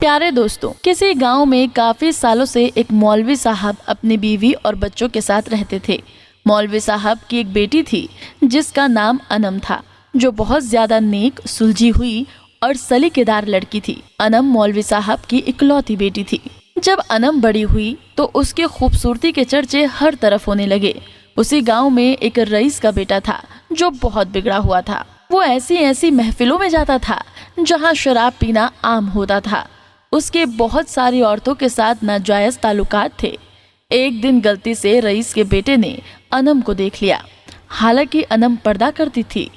प्यारे दोस्तों, किसी गांव में काफी सालों से एक मौलवी साहब अपनी बीवी और बच्चों के साथ रहते थे। मौलवी साहब की एक बेटी थी जिसका नाम अनम था, जो बहुत ज्यादा नेक, सुलझी हुई और सलीकेदार लड़की थी। अनम मौलवी साहब की इकलौती बेटी थी। जब अनम बड़ी हुई तो उसकी खूबसूरती के चर्चे हर तरफ होने लगे। उसी गांव में एक रईस का बेटा था जो बहुत बिगड़ा हुआ था। वो ऐसी ऐसी महफिलों में जाता था जहां शराब पीना आम होता था। उसके बहुत सारी औरतों के साथ नाजायज ताल्लुकात थे। एक दिन गलती से रईस के बेटे ने अनम को देख लिया। हालांकि अनम पर्दा करती थी।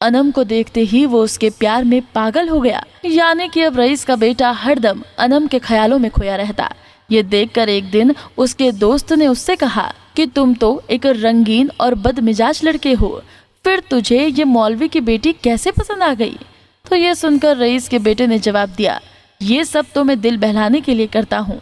अनम को देखते ही वो उसके प्यार में पागल हो गया। यानी कि अब रईस का बेटा हरदम अनम के ख्यालों में खोया रहता। ये देखकर एक दिन उसके दोस्त ने उससे कहा कि तुम तो एक रंगीन और बदमिजाज लड़के हो, फिर तुझे ये मौलवी की बेटी कैसे पसंद आ गई? तो ये सुनकर रईस के बेटे ने जवाब दिया, ये सब तो मैं दिल बहलाने के लिए करता हूँ।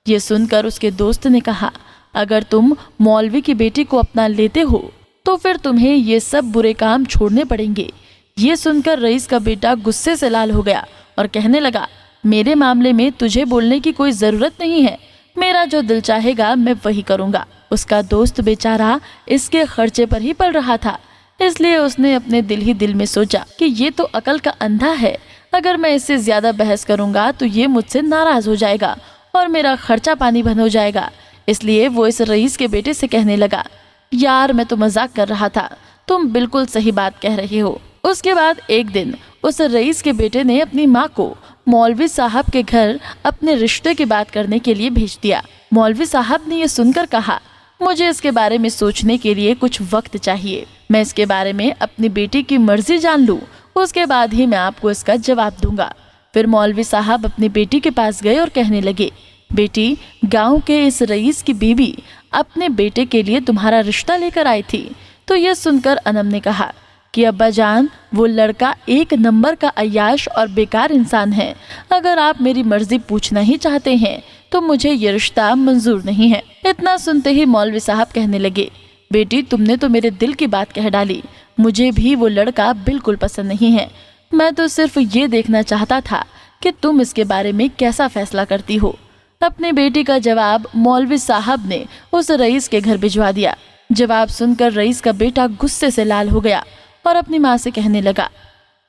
ये सुनकर उसके दोस्त ने कहा, अगर तुम मौलवी की बेटी को अपना लेते हो तो फिर तुम्हें ये सब बुरे काम छोड़ने पड़ेंगे। ये सुनकर रईस का बेटा गुस्से से लाल हो गया और कहने लगा, मेरे मामले में तुझे बोलने की कोई जरूरत नहीं है। मेरा जो दिल चाहेगा मैं वही करूँगा। उसका दोस्त बेचारा इसके खर्चे पर ही पल रहा था, इसलिए उसने अपने दिल ही दिल में सोचा कि ये तो अकल का अंधा है। अगर मैं इससे ज्यादा बहस करूंगा तो ये मुझसे नाराज हो जाएगा और मेरा खर्चा पानी बंद हो जाएगा। इसलिए वो इस रईस के बेटे से कहने लगा, यार मैं तो मजाक कर रहा था, तुम बिल्कुल सही बात कह रहे हो। उसके बाद एक दिन उस रईस के बेटे ने अपनी माँ को मौलवी साहब के घर अपने रिश्ते की बात करने के लिए भेज दिया। मौलवी साहब ने यह सुनकर कहा, मुझे इसके बारे में सोचने के लिए कुछ वक्त चाहिए। मैं इसके बारे में अपनी बेटी की मर्जी जान लूं, उसके बाद ही मैं आपको इसका जवाब दूंगा। फिर मौलवी साहब अपनी बेटी के पास गए और कहने लगे, बेटी, गांव के इस रईस की बीवी अपने बेटे के लिए तुम्हारा रिश्ता लेकर आई थी। तो यह सुनकर अनम ने कहा कि अब्बा जान, वो लड़का एक नंबर का अय्याश और बेकार इंसान है। अगर आप मेरी मर्जी पूछना ही चाहते हैं तो मुझे ये रिश्ता मंजूर नहीं है। इतना सुनते ही मौलवी साहब कहने लगे, बेटी, तुमने तो मेरे दिल की बात कह डाली। मुझे भी वो लड़का बिल्कुल पसंद नहीं है। मैं तो सिर्फ ये देखना चाहता था कि तुम इसके बारे में कैसा फैसला करती हो। अपनी बेटी का जवाब मौलवी साहब ने उस रईस के घर भिजवा दिया। जवाब सुनकर रईस का बेटा गुस्से से लाल हो गया और अपनी माँ से कहने लगा,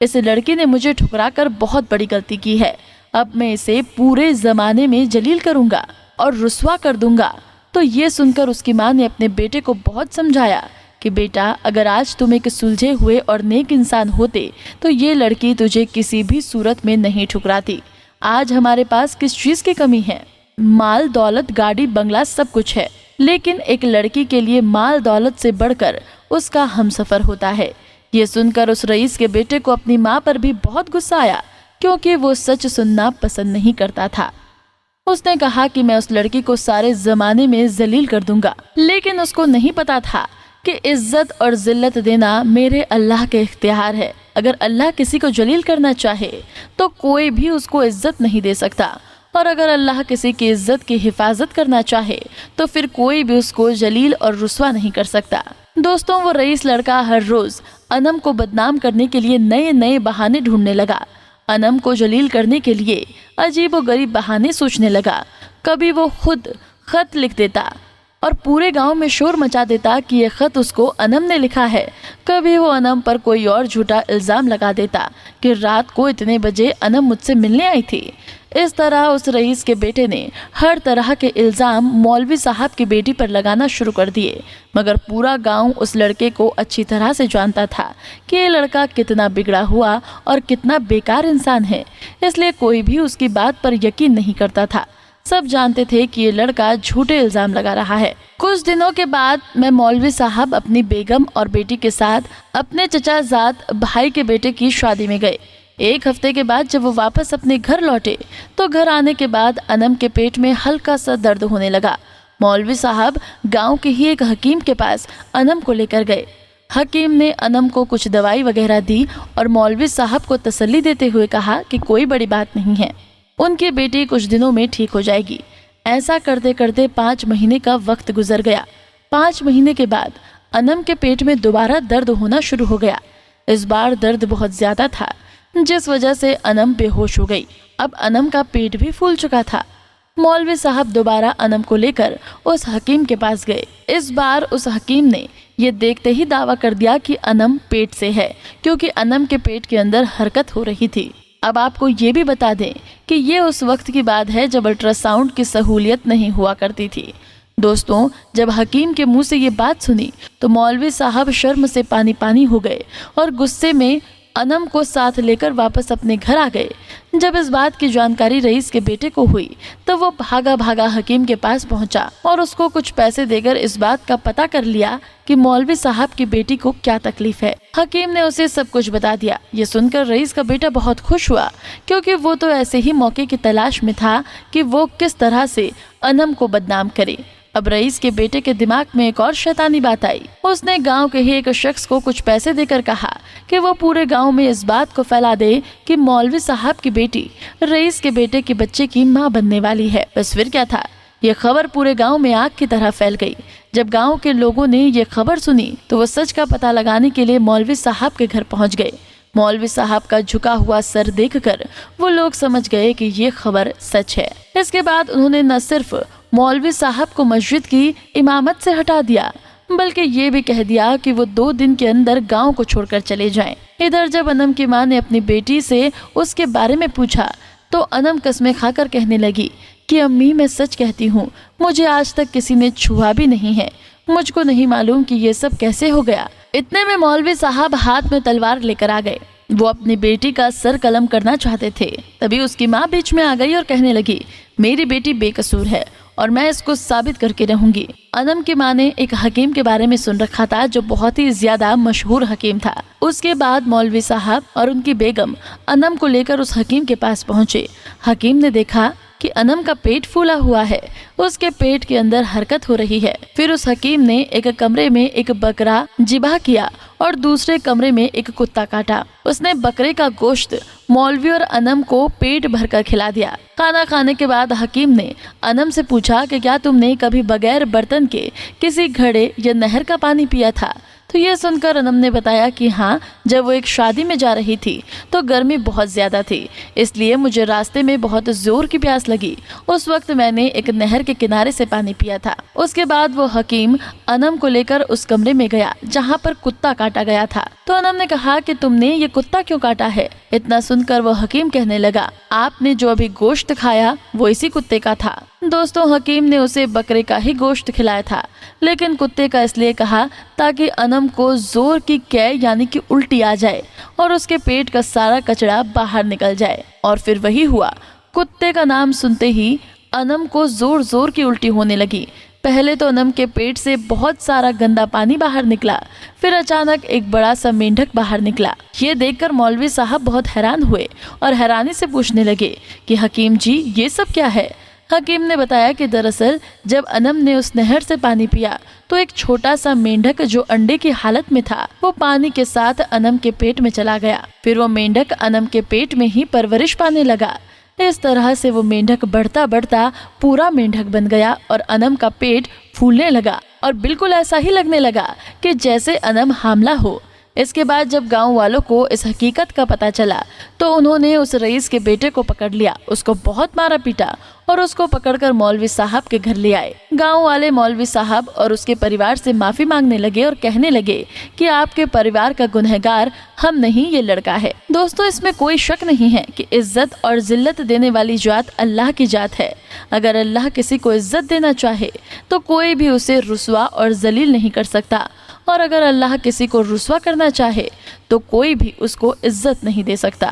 इस लड़की ने मुझे ठुकराकर बहुत बड़ी गलती की है। अब मैं इसे पूरे जमाने में जलील करूंगा और रुस्वा कर दूंगा। तो ये सुनकर उसकी माँ ने अपने बेटे को बहुत समझाया कि बेटा, अगर आज तुम एक सुलझे हुए और नेक इंसान होते तो ये लड़की तुझे किसी भी सूरत में नहीं ठुकराती। आज हमारे पास किस चीज की कमी है? माल दौलत, गाड़ी बंगला सब कुछ है, लेकिन एक लड़की के लिए माल दौलत से बढ़कर उसका हमसफर होता है। ये सुनकर उस रईस के बेटे को अपनी माँ पर भी बहुत गुस्सा आया, क्योंकि वो सच सुनना पसंद नहीं करता था। उसने कहा कि मैं उस लड़की को सारे जमाने में जलील कर दूंगा, लेकिन उसको नहीं पता था कि इज्जत और जिल्लत देना मेरे अल्लाह के इख्तियार है। अगर अल्लाह किसी को जलील करना चाहे तो कोई भी उसको इज्जत नहीं दे सकता, और अगर अल्लाह किसी की इज्जत की हिफाजत करना चाहे तो फिर कोई भी उसको जलील और रुस्वा नहीं कर सकता। दोस्तों, वो रईस लड़का हर रोज अनम को बदनाम करने के लिए नए नए बहाने ढूंढने लगा। अनम को जलील करने के लिए अजीबोगरीब बहाने सोचने लगा। कभी वो खुद खत लिख देता और पूरे गांव में शोर मचा देता कि ये खत उसको अनम ने लिखा है। कभी वो अनम पर कोई और झूठा इल्जाम लगा देता कि रात को इतने बजे अनम मुझसे मिलने आई थी। इस तरह उस रईस के बेटे ने हर तरह के इल्जाम मौलवी साहब की बेटी पर लगाना शुरू कर दिए। मगर पूरा गांव उस लड़के को अच्छी तरह से जानता था कि ये लड़का कितना बिगड़ा हुआ और कितना बेकार इंसान है, इसलिए कोई भी उसकी बात पर यकीन नहीं करता था। सब जानते थे कि ये लड़का झूठे इल्जाम लगा रहा है। कुछ दिनों के बाद मैं मौलवी साहब अपनी बेगम और बेटी के साथ अपने चचाजाद भाई के बेटे की शादी में गए। एक हफ्ते के बाद जब वो वापस अपने घर लौटे तो घर आने के बाद अनम के पेट में हल्का सा दर्द होने लगा। मौलवी साहब गांव के ही एक हकीम के पास अनम को लेकर गए। हकीम ने अनम को कुछ दवाई वगैरह दी और मौलवी साहब को तसल्ली देते हुए कहा कि कोई बड़ी बात नहीं है, उनकी बेटी कुछ दिनों में ठीक हो जाएगी। ऐसा करते करते 5 महीने का वक्त गुजर गया। 5 महीने के बाद अनम के पेट में दोबारा दर्द होना शुरू हो गया। इस बार दर्द बहुत ज्यादा था। जिस वजह से अनम बेहोश हो गई। अब अनम का पेट भी फूल चुका था। मौलवी साहब दोबारा अनम को लेकर उस हकीम के पास गए। इस बार उस हकीम ने ये देखते ही दावा कर दिया कि अनम पेट से है, क्योंकि अनम के पेट के अंदर हरकत हो रही थी। अब आपको ये भी बता दें कि ये उस वक्त की बात है जब अल्ट्रासाउंड की सहूलियत नहीं हुआ करती थी। दोस्तों, जब हकीम के मुंह से ये बात सुनी तो मौलवी साहब शर्म से पानी पानी हो गए और गुस्से में अनम को साथ लेकर वापस अपने घर आ गए। जब इस बात की जानकारी रईस के बेटे को हुई तो वो भागा भागा हकीम के पास पहुंचा और उसको कुछ पैसे देकर इस बात का पता कर लिया कि मौलवी साहब की बेटी को क्या तकलीफ है। हकीम ने उसे सब कुछ बता दिया। ये सुनकर रईस का बेटा बहुत खुश हुआ, क्योंकि वो तो ऐसे ही मौके की तलाश में था कि वो किस तरह से अनम को बदनाम करे। अब रईस के बेटे के दिमाग में एक और शैतानी बात आई। उसने गांव के ही एक शख्स को कुछ पैसे देकर कहा कि वो पूरे गांव में इस बात को फैला दे कि मौलवी साहब की बेटी रईस के बेटे के बच्चे की मां बनने वाली है। बस फिर क्या था, ये खबर पूरे गांव में आग की तरह फैल गई। जब गांव के लोगों ने ये खबर सुनी तो वो सच का पता लगाने के लिए मौलवी साहब के घर पहुंच गए। मौलवी साहब का झुका हुआ सर देखकर वो लोग समझ गए कि ये खबर सच है। इसके बाद उन्होंने न सिर्फ मौलवी साहब को मस्जिद की इमामत से हटा दिया, बल्कि ये भी कह दिया कि वो 2 दिन के अंदर गांव को छोड़कर चले जाएं। इधर जब अनम की मां ने अपनी बेटी से उसके बारे में पूछा तो अनम कस्में खाकर कहने लगी कि अम्मी, मैं सच कहती हूँ, मुझे आज तक किसी ने छुआ भी नहीं है। मुझको नहीं मालूम कि ये सब कैसे हो गया। इतने में मौलवी साहब हाथ में तलवार लेकर आ गए। वो अपनी बेटी का सर कलम करना चाहते थे। तभी उसकी माँ बीच में आ गई और कहने लगी, मेरी बेटी बेकसूर है और मैं इसको साबित करके रहूंगी। अनम की माँ ने एक हकीम के बारे में सुन रखा था जो बहुत ही ज्यादा मशहूर हकीम था। उसके बाद मौलवी साहब और उनकी बेगम अनम को लेकर उस हकीम के पास पहुंचे। हकीम ने देखा कि अनम का पेट फूला हुआ है, उसके पेट के अंदर हरकत हो रही है। फिर उस हकीम ने एक कमरे में एक बकरा जिबा किया और दूसरे कमरे में एक कुत्ता काटा। उसने बकरे का गोश्त मौलवी और अनम को पेट भरकर खिला दिया। खाना खाने के बाद हकीम ने अनम से पूछा कि क्या तुमने कभी बगैर बर्तन के किसी घड़े या नहर का पानी पिया था? तो यह सुनकर अनम ने बताया कि हाँ, जब वो एक शादी में जा रही थी तो गर्मी बहुत ज़्यादा थी, इसलिए मुझे रास्ते में बहुत ज़ोर की प्यास लगी। उस वक्त मैंने एक नहर के किनारे से पानी पिया था। उसके बाद वो हकीम अनम को लेकर उस कमरे में गया जहाँ पर कुत्ता काटा गया था। तो अनम ने कहा कि तुमने ये कुत्ता क्यों काटा है? इतना सुनकर वो हकीम कहने लगा, आपने जो अभी गोश्त खाया वो इसी कुत्ते का था। दोस्तों, हकीम ने उसे बकरे का ही गोश्त खिलाया था, लेकिन कुत्ते का इसलिए कहा ताकि अनम को जोर की कै यानी कि उल्टी आ जाए और उसके पेट का सारा कचरा बाहर निकल जाए। और फिर वही हुआ। कुत्ते का नाम सुनते ही अनम को जोर जोर की उल्टी होने लगी। पहले तो अनम के पेट से बहुत सारा गंदा पानी बाहर निकला, फिर अचानक एक बड़ा सा मेंढक बाहर निकला। ये देखकर मौलवी साहब बहुत हैरान हुए और हैरानी से पूछने लगे कि हकीम जी, ये सब क्या है? हकीम ने बताया कि दरअसल जब अनम ने उस नहर से पानी पिया तो एक छोटा सा मेंढक जो अंडे की हालत में था वो पानी के साथ अनम के पेट में चला गया। फिर वो मेंढक अनम के पेट में ही परवरिश पाने लगा। इस तरह से वो मेंढक बढ़ता बढ़ता पूरा मेंढक बन गया और अनम का पेट फूलने लगा और बिल्कुल ऐसा ही लगने लगा कि जैसे अनम हामला हो। इसके बाद जब गांव वालों को इस हकीकत का पता चला तो उन्होंने उस रईस के बेटे को पकड़ लिया, उसको बहुत मारा पीटा और उसको पकड़कर मौलवी साहब के घर ले आए। गांव वाले मौलवी साहब और उसके परिवार से माफी मांगने लगे और कहने लगे कि आपके परिवार का गुनहगार हम नहीं, ये लड़का है। दोस्तों, इसमें कोई शक नहीं है कि इज्जत और जिल्लत देने वाली जात अल्लाह की जात है। अगर अल्लाह किसी को इज्जत देना चाहे तो कोई भी उसे रुस्वा और जलील नहीं कर सकता, और अगर अल्लाह किसी को रुस्वा करना चाहे तो कोई भी उसको इज्जत नहीं दे सकता।